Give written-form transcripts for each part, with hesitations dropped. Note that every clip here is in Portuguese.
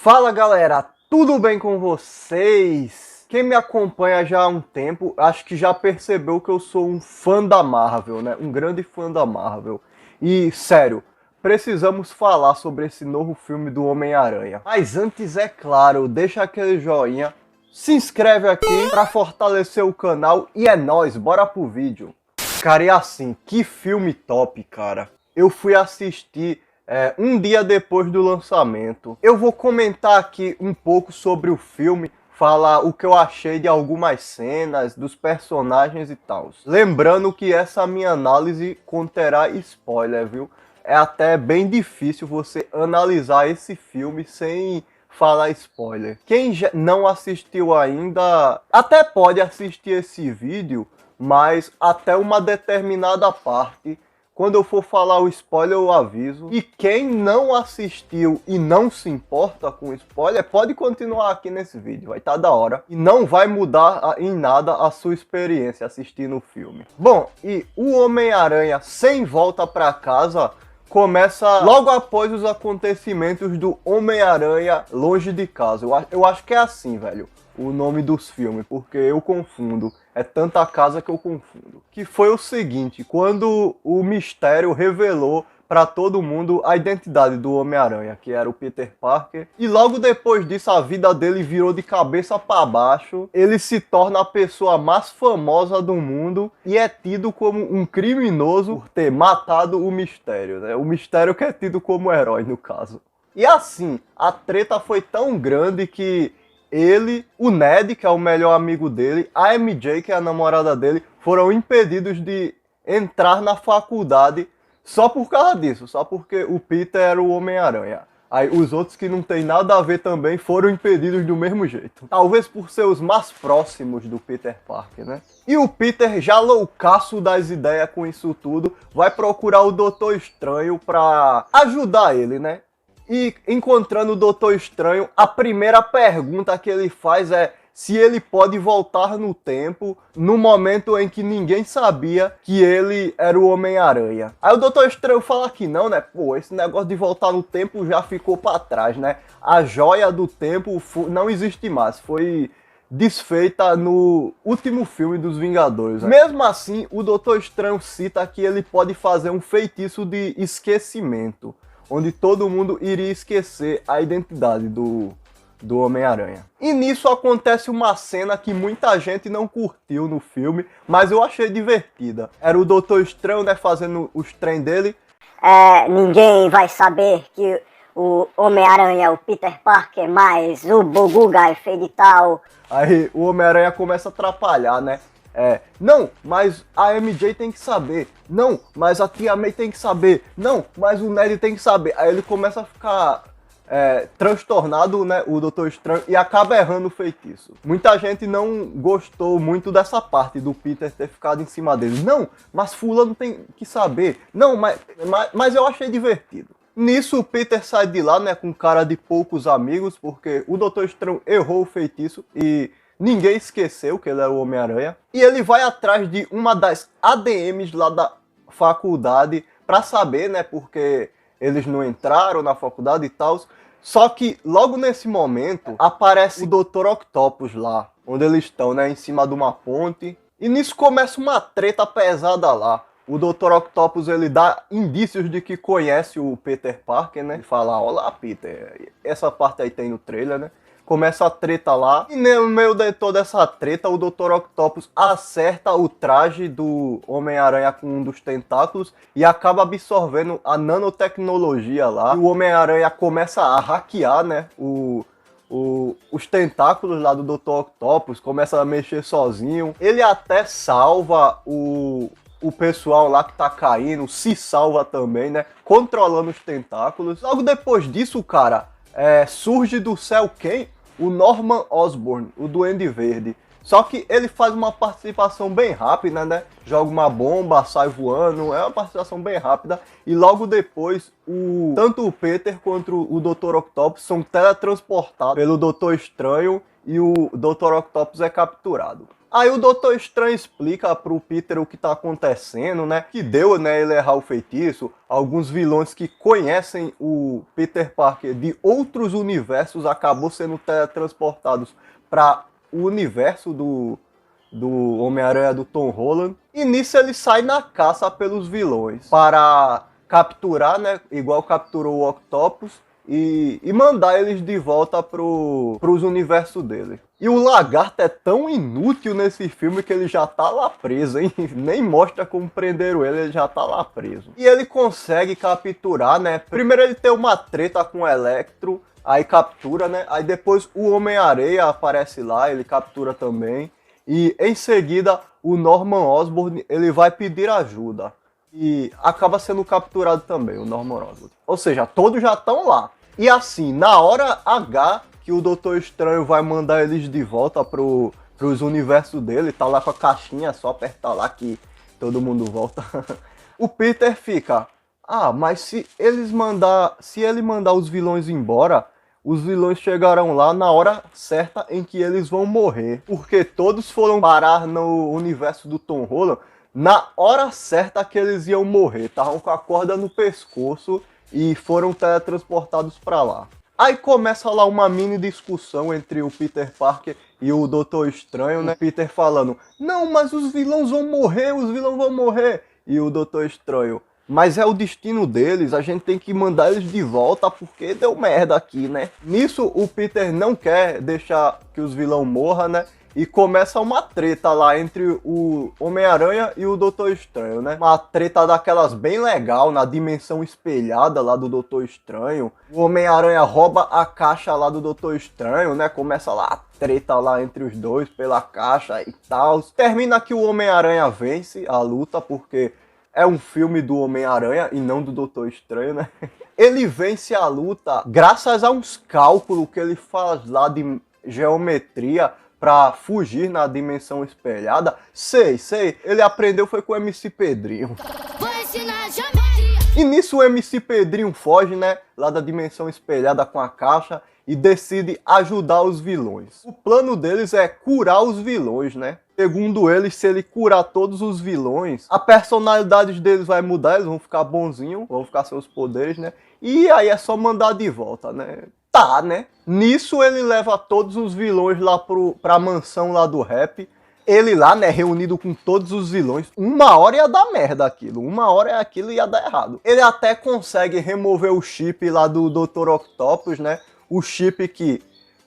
Fala galera, tudo bem com vocês? Quem me acompanha já há um tempo, acho que já percebeu que eu sou um fã da Marvel, né? Um grande fã da Marvel. E, sério, precisamos falar sobre esse novo filme do Homem-Aranha. Mas antes, é claro, deixa aquele joinha, se inscreve aqui pra fortalecer o canal e é nóis, bora pro vídeo. Cara, e assim, que filme top, cara. Eu fui assistir um dia depois do lançamento. Eu vou comentar aqui um pouco sobre o filme, falar o que eu achei de algumas cenas, dos personagens e tal. Lembrando que essa minha análise conterá spoiler, viu? É até bem difícil você analisar esse filme sem falar spoiler. Quem já não assistiu ainda, até pode assistir esse vídeo, mas até uma determinada parte. Quando eu for falar o spoiler, eu aviso. E quem não assistiu e não se importa com spoiler, pode continuar aqui nesse vídeo, vai estar da hora. E não vai mudar em nada a sua experiência assistindo o filme. Bom, e o Homem-Aranha Sem Volta Pra Casa começa logo após os acontecimentos do Homem-Aranha Longe de Casa. Eu acho que é assim, velho, o nome dos filmes, porque eu confundo. É tanta casa que eu confundo. Que foi o seguinte, quando o Mistério revelou para todo mundo a identidade do Homem-Aranha, que era o Peter Parker. E logo depois disso a vida dele virou de cabeça para baixo. Ele se torna a pessoa mais famosa do mundo e é tido como um criminoso por ter matado o Mistério, né? O Mistério que é tido como herói no caso. E assim, a treta foi tão grande que ele, o Ned, que é o melhor amigo dele, a MJ, que é a namorada dele, foram impedidos de entrar na faculdade só por causa disso, só porque o Peter era o Homem-Aranha. Aí os outros que não tem nada a ver também foram impedidos do mesmo jeito. Talvez por ser os mais próximos do Peter Parker, né? E o Peter, já loucaço das ideias com isso tudo, vai procurar o Doutor Estranho pra ajudar ele, né? E encontrando o Doutor Estranho, a primeira pergunta que ele faz é se ele pode voltar no tempo no momento em que ninguém sabia que ele era o Homem-Aranha. Aí o Doutor Estranho fala que não, né? Pô, esse negócio de voltar no tempo já ficou pra trás, né? A joia do tempo não existe mais, foi desfeita no último filme dos Vingadores, né? Mesmo assim, o Doutor Estranho cita que ele pode fazer um feitiço de esquecimento, onde todo mundo iria esquecer a identidade do Homem-Aranha. E nisso acontece uma cena que muita gente não curtiu no filme, mas eu achei divertida. Era o Doutor Estranho, né, fazendo os trem dele. Ninguém vai saber que o Homem-Aranha é o Peter Parker, mas o Buguga é feio e tal. Aí o Homem-Aranha começa a atrapalhar, né? Não, mas a MJ tem que saber. Não, mas a Tia May tem que saber. Não, mas o Ned tem que saber. Aí ele começa a ficar transtornado, né, o Doutor Estranho, e acaba errando o feitiço. Muita gente não gostou muito dessa parte do Peter ter ficado em cima dele. Não, mas fulano tem que saber. Não, mas eu achei divertido. Nisso o Peter sai de lá, né, com cara de poucos amigos, porque o Doutor Estranho errou o feitiço e ninguém esqueceu que ele era o Homem-Aranha. E ele vai atrás de uma das ADMs lá da faculdade pra saber, né, porque eles não entraram na faculdade e tal. Só que logo nesse momento aparece o Dr. Octopus lá, onde eles estão, né, em cima de uma ponte. E nisso começa uma treta pesada lá. O Dr. Octopus, ele dá indícios de que conhece o Peter Parker, né? Ele fala, olá Peter, essa parte aí tem no trailer, né? Começa a treta lá, e no meio de toda essa treta, o Dr. Octopus acerta o traje do Homem-Aranha com um dos tentáculos e acaba absorvendo a nanotecnologia lá. E o Homem-Aranha começa a hackear, né, os tentáculos lá do Dr. Octopus, começa a mexer sozinho. Ele até salva o pessoal lá que tá caindo, se salva também, né, controlando os tentáculos. Logo depois disso, cara, surge do céu quem? O Norman Osborn, o Duende Verde. Só que ele faz uma participação bem rápida, né? Joga uma bomba, sai voando, é uma participação bem rápida. E logo depois, tanto o Peter quanto o Dr. Octopus são teletransportados pelo Doutor Estranho e o Dr. Octopus é capturado. Aí o Doutor Estranho explica pro Peter o que tá acontecendo, né? Que deu, né, ele errar o feitiço. Alguns vilões que conhecem o Peter Parker de outros universos acabou sendo teletransportados para o universo do Homem-Aranha do Tom Holland. E nisso ele sai na caça pelos vilões para capturar, né? Igual capturou o Octopus. E mandar eles de volta pros universos dele. E o Lagarto é tão inútil nesse filme que ele já tá lá preso, hein? Nem mostra como prenderam ele já tá lá preso. E ele consegue capturar, né? Primeiro ele tem uma treta com o Electro, aí captura, né? Aí depois o Homem-Areia aparece lá, ele captura também. E em seguida o Norman Osborn, ele vai pedir ajuda. E acaba sendo capturado também, o Norman Osborn. Ou seja, todos já estão lá. E assim, na hora H, que o Doutor Estranho vai mandar eles de volta pros universos dele, tá lá com a caixinha, só apertar lá que todo mundo volta. O Peter fica, mas se ele mandar os vilões embora, os vilões chegarão lá na hora certa em que eles vão morrer. Porque todos foram parar no universo do Tom Holland na hora certa que eles iam morrer. Estavam com a corda no pescoço e foram teletransportados para lá. Aí começa lá uma mini discussão entre o Peter Parker e o Doutor Estranho, né? O Peter falando, não, mas os vilões vão morrer, os vilões vão morrer. E o Doutor Estranho, mas é o destino deles, a gente tem que mandar eles de volta porque deu merda aqui, né? Nisso o Peter não quer deixar que os vilões morram, né? E começa uma treta lá entre o Homem-Aranha e o Doutor Estranho, né? Uma treta daquelas bem legal, na dimensão espelhada lá do Doutor Estranho. O Homem-Aranha rouba a caixa lá do Doutor Estranho, né? Começa lá a treta lá entre os dois pela caixa e tal. Termina que o Homem-Aranha vence a luta, porque é um filme do Homem-Aranha e não do Doutor Estranho, né? Ele vence a luta graças a uns cálculos que ele faz lá de geometria pra fugir na dimensão espelhada. Sei, ele aprendeu foi com o MC Pedrinho. Vou ensinar geometria. E nisso o MC Pedrinho foge, né, lá da dimensão espelhada com a caixa e decide ajudar os vilões. O plano deles é curar os vilões, né? Segundo eles, se ele curar todos os vilões, a personalidade deles vai mudar, eles vão ficar bonzinhos, vão ficar seus poderes, né? E aí é só mandar de volta, né? Tá, né? Nisso ele leva todos os vilões lá pra mansão lá do Rap. Ele lá, né, reunido com todos os vilões. Uma hora ia dar merda aquilo. Uma hora aquilo ia dar errado. Ele até consegue remover o chip lá do Dr. Octopus, né? O chip que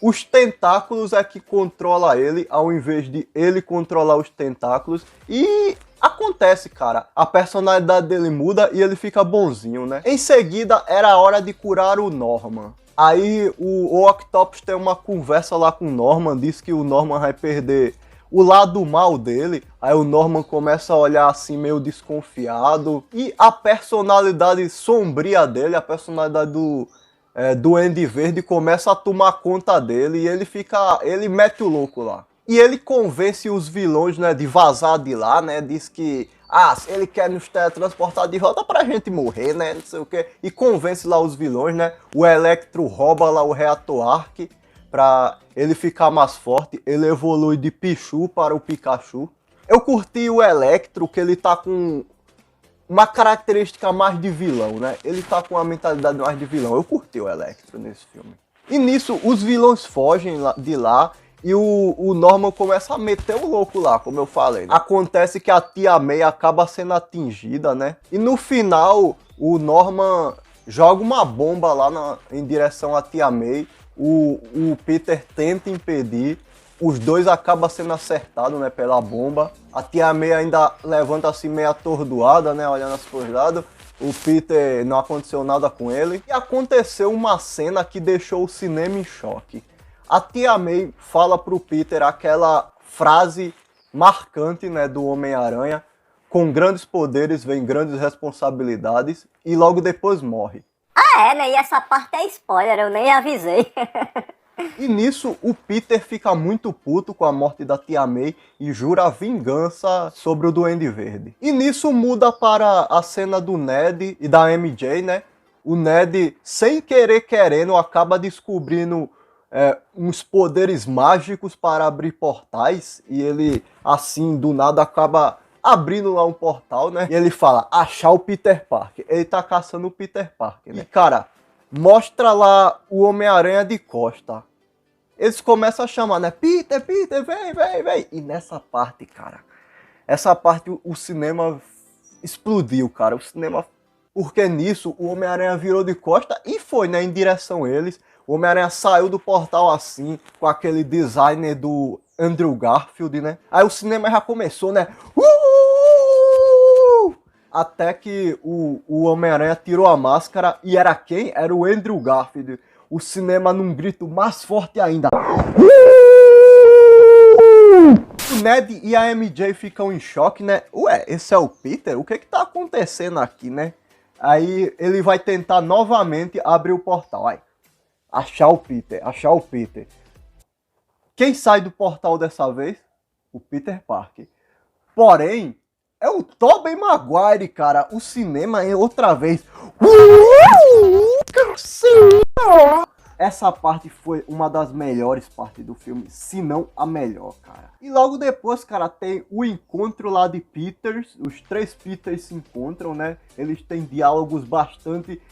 os tentáculos é que controla ele, ao invés de ele controlar os tentáculos. E acontece, cara. A personalidade dele muda e ele fica bonzinho, né? Em seguida, era a hora de curar o Norman. Aí o Octopus tem uma conversa lá com o Norman, diz que o Norman vai perder o lado mal dele. Aí o Norman começa a olhar assim meio desconfiado. E a personalidade sombria dele, a personalidade do Duende Verde começa a tomar conta dele e ele mete o louco lá. E ele convence os vilões, né, de vazar de lá, né, diz que ele quer nos teletransportar de volta pra gente morrer, né, não sei o que. E convence lá os vilões, né, o Electro rouba lá o reator Arc pra ele ficar mais forte, ele evolui de Pichu para o Pikachu. Eu curti o Electro, que ele tá com uma característica mais de vilão, né? Ele tá com uma mentalidade mais de vilão. Eu curti o Electro nesse filme. E nisso, os vilões fogem de lá e o Norman começa a meter o louco lá, como eu falei, né? Acontece que a Tia May acaba sendo atingida, né? E no final, o Norman joga uma bomba lá em direção à Tia May. O Peter tenta impedir. Os dois acabam sendo acertados, né, pela bomba. A Tia May ainda levanta-se meio atordoada, né, olhando as pros lados. O Peter não aconteceu nada com ele. E aconteceu uma cena que deixou o cinema em choque. A Tia May fala pro Peter aquela frase marcante, né, do Homem-Aranha. Com grandes poderes vem grandes responsabilidades. E logo depois morre. Né? E essa parte é spoiler, eu nem avisei. E nisso, o Peter fica muito puto com a morte da Tia May e jura vingança sobre o Duende Verde. E nisso muda para a cena do Ned e da MJ, né? O Ned, sem querer querendo, acaba descobrindo uns poderes mágicos para abrir portais, e ele, assim, do nada acaba abrindo lá um portal, né? E ele fala, achar o Peter Parker. Ele tá caçando o Peter Parker, né? E, cara, mostra lá o Homem-Aranha de costa. Eles começam a chamar, né? Peter, Peter, vem, vem, vem. E nessa parte, cara, essa parte o cinema explodiu, cara. O cinema... Porque nisso o Homem-Aranha virou de costa e foi, né, em direção a eles. O Homem-Aranha saiu do portal assim, com aquele designer do Andrew Garfield, né? Aí o cinema já começou, né? Até que o Homem-Aranha tirou a máscara e era quem? Era o Andrew Garfield. O cinema num grito mais forte ainda. O Ned e a MJ ficam em choque, né? Ué, esse é o Peter? O que tá acontecendo aqui, né? Aí ele vai tentar novamente abrir o portal. Aí, achar o Peter, achar o Peter. Quem sai do portal dessa vez? O Peter Parker. Porém, é o Tobey Maguire, cara. O cinema é outra vez. Essa parte foi uma das melhores partes do filme, se não a melhor, cara. E logo depois, cara, tem o encontro lá de Peters. Os 3 Peters se encontram, né? Eles têm diálogos bastante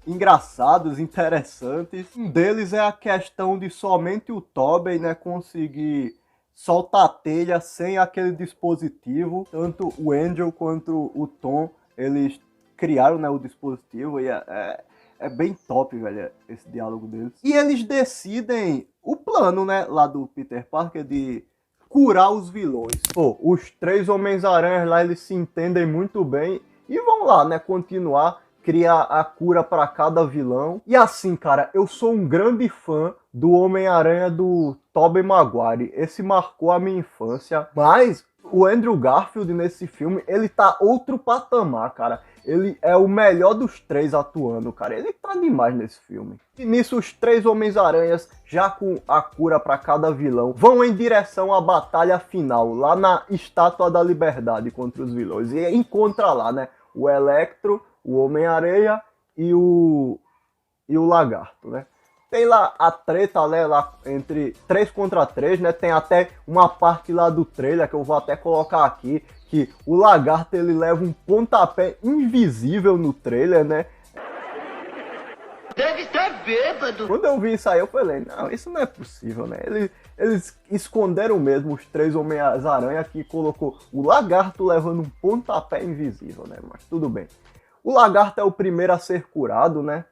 engraçados, interessantes. Um deles é a questão de somente o Tobey, né, conseguir soltar a telha sem aquele dispositivo. Tanto o Andrew quanto o Tom, eles criaram, né, o dispositivo e é bem top, velho, esse diálogo deles. E eles decidem o plano, né, lá do Peter Parker de curar os vilões. Pô, os 3 Homens-Aranhas lá, eles se entendem muito bem e vão lá, né, continuar, criar a cura para cada vilão. E assim, cara, eu sou um grande fã do Homem-Aranha do Tobey Maguire. Esse marcou a minha infância. Mas o Andrew Garfield nesse filme, ele tá outro patamar, cara. Ele é o melhor dos 3 atuando, cara. Ele tá demais nesse filme. E nisso, os 3 Homens-Aranhas, já com a cura para cada vilão, vão em direção à batalha final, lá na Estátua da Liberdade contra os vilões. E encontra lá, né, o Electro, o Homem-Aranha e o Lagarto, né? Tem lá a treta, né, lá entre 3 contra 3, né? Tem até uma parte lá do trailer que eu vou até colocar aqui, que o Lagarto ele leva um pontapé invisível no trailer, né? Deve estar bêbado. Quando eu vi isso aí, eu falei, não, isso não é possível, né? Eles esconderam mesmo os 3 Homens-Aranha que colocou o Lagarto levando um pontapé invisível, né? Mas tudo bem. O Lagarto é o primeiro a ser curado, né?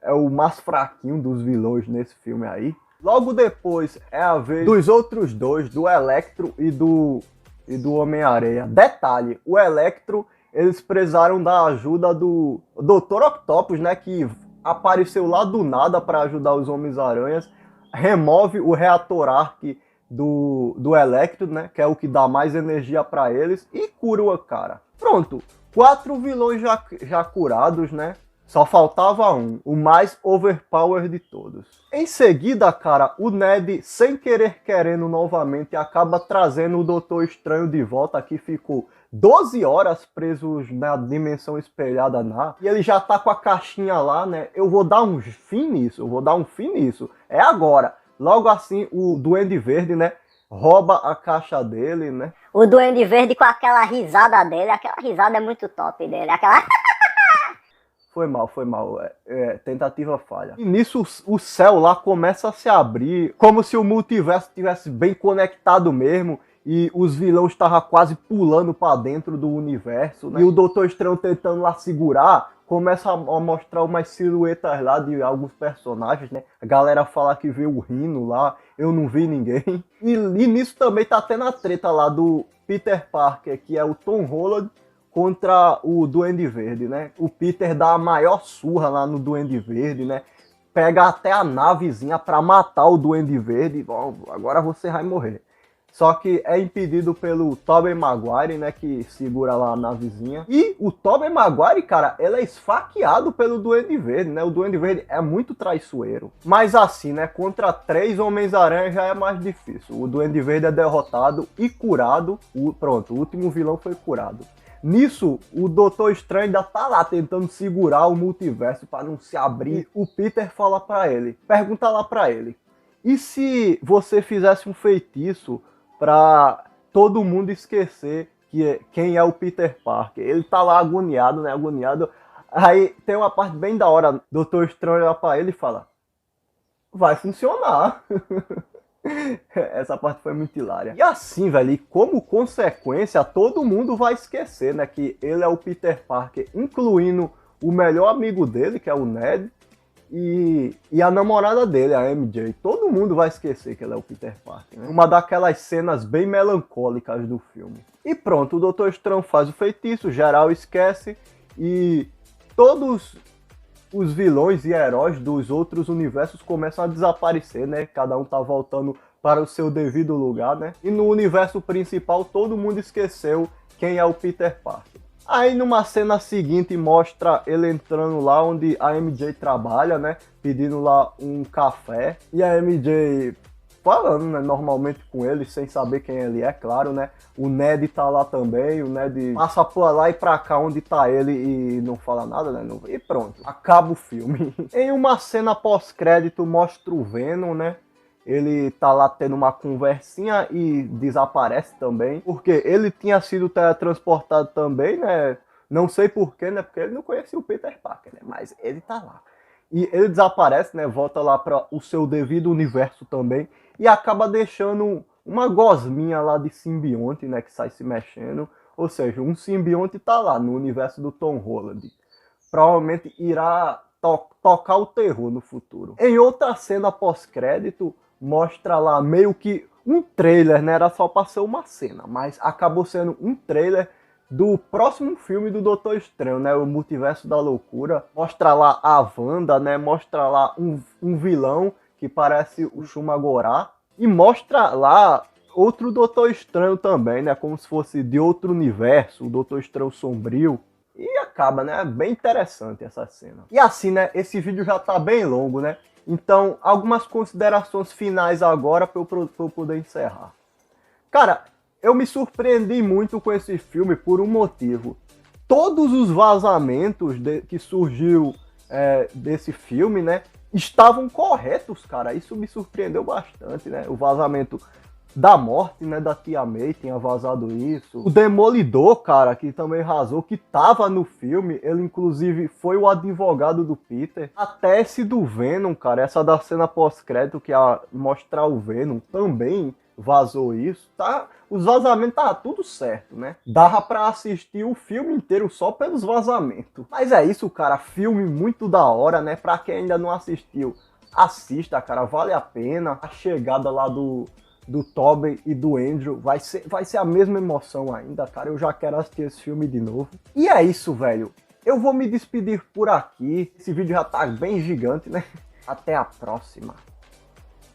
É o mais fraquinho dos vilões nesse filme aí. Logo depois é a vez dos outros 2, do Electro e do Homem-Aranha. Detalhe, o Electro, eles precisaram da ajuda do Dr. Octopus, né? Que apareceu lá do nada para ajudar os Homens-Aranhas. Remove o reator Arc do Electro, né? Que é o que dá mais energia para eles. E cura o cara. Pronto, 4 vilões já curados, né? Só faltava um, o mais overpower de todos. Em seguida, cara, o Ned, sem querer querendo novamente, acaba trazendo o Doutor Estranho de volta, que ficou 12 horas preso na dimensão espelhada e ele já tá com a caixinha lá, né? Eu vou dar um fim nisso, é agora. Logo assim, o Duende Verde, né, rouba a caixa dele, né? O Duende Verde com aquela risada dele, aquela risada é muito top dele, aquela... Foi mal, tentativa falha. E nisso o céu lá começa a se abrir, como se o multiverso estivesse bem conectado mesmo, e os vilões estavam quase pulando para dentro do universo, né? E o Doutor Estranho tentando lá segurar, começa a mostrar umas silhuetas lá de alguns personagens, né? A galera fala que viu o Rhino lá, eu não vi ninguém. E nisso também tá tendo a treta lá do Peter Parker, que é o Tom Holland, contra o Duende Verde, né? O Peter dá a maior surra lá no Duende Verde, né? Pega até a navezinha pra matar o Duende Verde. Bom, agora você vai morrer. Só que é impedido pelo Tobey Maguire, né? Que segura lá a navezinha. E o Tobey Maguire, cara, ele é esfaqueado pelo Duende Verde, né? O Duende Verde é muito traiçoeiro. Mas assim, né? Contra 3 Homens-Aranha já é mais difícil. O Duende Verde é derrotado e curado. Pronto, o último vilão foi curado. Nisso, o Doutor Estranho ainda tá lá tentando segurar o multiverso para não se abrir. O Peter fala para ele, pergunta lá para ele, E se você fizesse um feitiço pra todo mundo esquecer quem é o Peter Parker? Ele tá lá agoniado, né? Agoniado. Aí tem uma parte bem da hora, Doutor Estranho olha pra ele e fala: vai funcionar. Essa parte foi muito hilária. E assim, velho, e como consequência, todo mundo vai esquecer, né, que ele é o Peter Parker, incluindo o melhor amigo dele, que é o Ned, e a namorada dele, a MJ. Todo mundo vai esquecer que ele é o Peter Parker, né? Uma daquelas cenas bem melancólicas do filme. E pronto, o Doutor Estranho faz o feitiço, geral esquece, e todos os vilões e heróis dos outros universos começam a desaparecer, né? Cada um tá voltando para o seu devido lugar, né? E no universo principal todo mundo esqueceu quem é o Peter Parker. Aí numa cena seguinte mostra ele entrando lá onde a MJ trabalha, né? Pedindo lá um café. E a MJ falando, né, normalmente com ele, sem saber quem ele é, claro, né? O Ned tá lá também, o Ned passa por lá e pra cá onde tá ele e não fala nada, né? E pronto, acaba o filme. Em uma cena pós-crédito mostra o Venom, né? Ele tá lá tendo uma conversinha e desaparece também, porque ele tinha sido teletransportado também, né? Não sei porquê, né? Porque ele não conhecia o Peter Parker, né? Mas ele tá lá. E ele desaparece, né? Volta lá para o seu devido universo também e acaba deixando uma gosminha lá de simbionte, né? Que sai se mexendo. Ou seja, um simbionte tá lá no universo do Tom Holland. Provavelmente irá tocar o terror no futuro. Em outra cena pós-crédito, mostra lá meio que um trailer, né? Era só para ser uma cena, mas acabou sendo um trailer do próximo filme do Doutor Estranho, né? O Multiverso da Loucura. Mostra lá a Wanda, né? Mostra lá um vilão que parece o Shumagorá. E mostra lá outro Doutor Estranho também, né? Como se fosse de outro universo, o Doutor Estranho Sombrio. E acaba, né? Bem interessante essa cena. E assim, né? Esse vídeo já tá bem longo, né? Então, algumas considerações finais agora para eu poder encerrar. Cara, eu me surpreendi muito com esse filme por um motivo. Todos os vazamentos que surgiu desse filme, né, estavam corretos, cara. Isso me surpreendeu bastante, né? O vazamento da morte, né, da Tia May tinha vazado isso. O Demolidor, cara, que também vazou, que tava no filme, ele inclusive foi o advogado do Peter. Até esse do Venom, cara, essa da cena pós-crédito que ia mostrar o Venom, também vazou isso, tá? Os vazamentos tava tudo certo, né? Dava pra assistir o filme inteiro só pelos vazamentos. Mas é isso, cara, filme muito da hora, né? Pra quem ainda não assistiu, assista, cara, vale a pena. A chegada lá do Tobey e do Andrew vai ser a mesma emoção ainda, cara. Eu já quero assistir esse filme de novo. E é isso, velho. Eu vou me despedir por aqui. Esse vídeo já tá bem gigante, né? Até a próxima.